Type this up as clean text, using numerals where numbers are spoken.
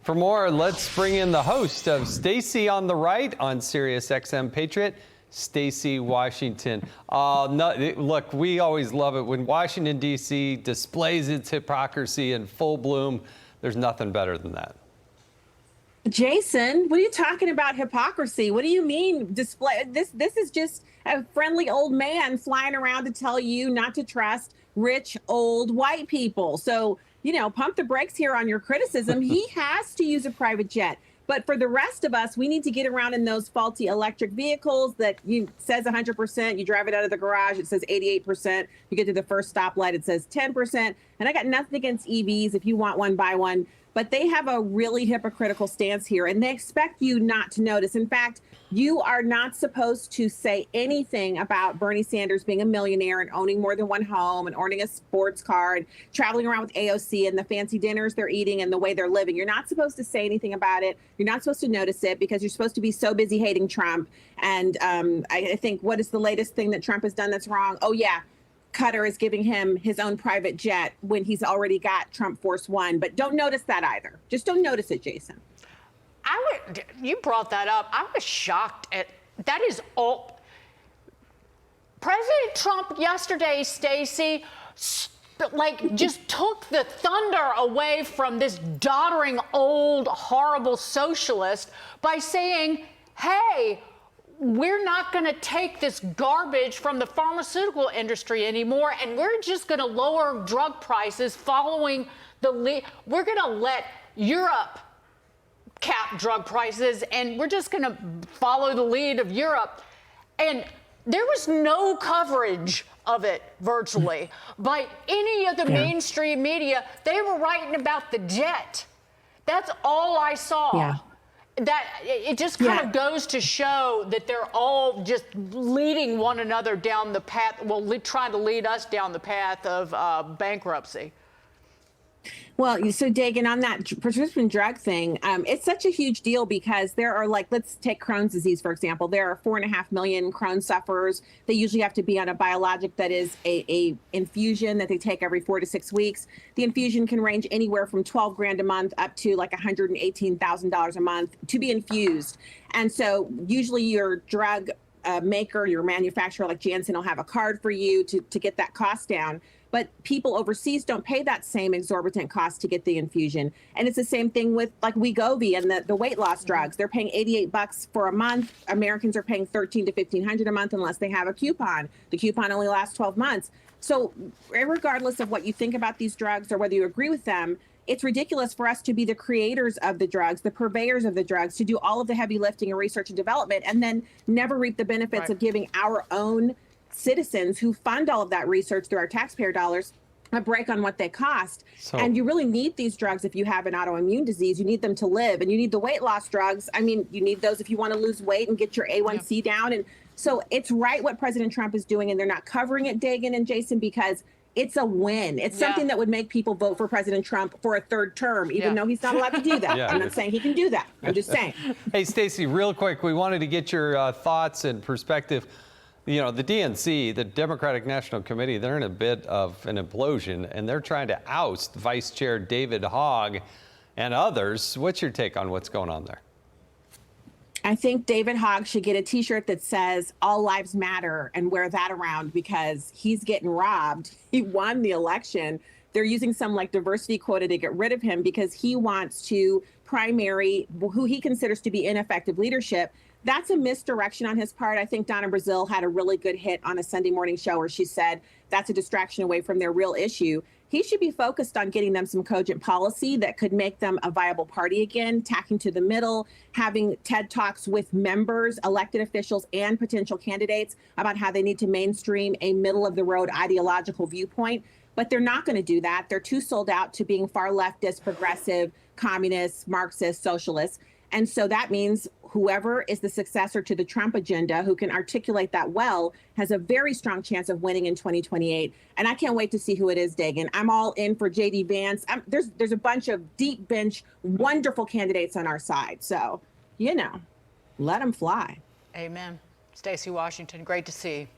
For more, let's bring in the host of Stacy on the Right on Sirius XM Patriot, Stacy Washington. Look, we always love it when Washington, D.C. displays its hypocrisy in full bloom. There's nothing better than that. Jason, what are you talking about hypocrisy? What do you mean display? This is just a friendly old man flying around to tell you not to trust rich, old, white people. So, you know, pump the brakes here on your criticism. He has to use a private jet. But for the rest of us, we need to get around in those faulty electric vehicles that says 100%. You drive it out of the garage, it says 88%. You get to the first stoplight, it says 10%. And I got nothing against EVs. If you want one, buy one. But they have a really hypocritical stance here, and they expect you not to notice. In fact, you are not supposed to say anything about Bernie Sanders being a millionaire and owning more than one home and owning a sports car and traveling around with AOC and the fancy dinners they're eating and the way they're living. You're not supposed to say anything about it. You're not supposed to notice it because you're supposed to be so busy hating Trump. And I think, what is the latest thing that Trump has done that's wrong? Oh, yeah. Qatar is giving him his own private jet when he's already got Trump Force One. But don't notice that either. Just don't notice it, Jason. You brought that up. I was shocked at that. Is all President Trump yesterday, Stacy, just took the thunder away from this doddering old horrible socialist by saying, hey, we're not going to take this garbage from the pharmaceutical industry anymore, and we're just going to lower drug prices following the lead. We're going to let Europe cap drug prices, and we're just going to follow the lead of Europe. And there was no coverage of it virtually by any of the mainstream media. They were writing about the jet. That's all I saw. Yeah. That it just kind of goes to show that they're all just leading one another down the path, trying to lead us down the path of bankruptcy. Well, so Dagan, on that prescription drug thing, it's such a huge deal because there are, let's take Crohn's disease, for example. There are 4.5 million Crohn's sufferers. They usually have to be on a biologic that is a infusion that they take every 4 to 6 weeks. The infusion can range anywhere from 12 grand a month up to like $118,000 a month to be infused. And so usually your drug maker, your manufacturer like Janssen will have a card for you to get that cost down. But people overseas don't pay that same exorbitant cost to get the infusion. And it's the same thing with like Wegovy and the weight loss drugs. They're paying $88 for a month. Americans are paying $1,300 to $1,500 a month unless they have a coupon. The coupon only lasts 12 months. So regardless of what you think about these drugs or whether you agree with them, it's ridiculous for us to be the creators of the drugs, the purveyors of the drugs, to do all of the heavy lifting and research and development, and then never reap the benefits of giving our own citizens who fund all of that research through our taxpayer dollars a break on what they cost. And you really need these drugs if you have an autoimmune disease. You need them to live, and you need the weight loss drugs. I mean, you need those if you want to lose weight and get your A1C down. And so it's right what President Trump is doing, and they're not covering it, Dagan and Jason, because it's a win. It's something that would make people vote for President Trump for a third term, even though he's not allowed to do that. I'm not saying he can do that. I'm just saying. Hey, Stacy, real quick, we wanted to get your thoughts and perspective. You know, the DNC, the Democratic National Committee, they're in a bit of an implosion, and they're trying to oust Vice Chair David Hogg and others. What's your take on what's going on there? I think David Hogg should get a T-shirt that says "All Lives Matter" and wear that around because he's getting robbed. He won the election. They're using some diversity quota to get rid of him because he wants to primary who he considers to be ineffective leadership. That's a misdirection on his part. I think Donna Brazile had a really good hit on a Sunday morning show where she said that's a distraction away from their real issue. He should be focused on getting them some cogent policy that could make them a viable party again, tacking to the middle, having TED Talks with members, elected officials, and potential candidates about how they need to mainstream a middle-of-the-road ideological viewpoint. But they're not going to do that. They're too sold out to being far leftist, progressive, communist, Marxist, socialist. And so that means whoever is the successor to the Trump agenda, who can articulate that well, has a very strong chance of winning in 2028. And I can't wait to see who it is, Dagan. I'm all in for J.D. Vance. There's a bunch of deep bench, wonderful candidates on our side. So, let them fly. Amen. Stacy Washington, great to see you.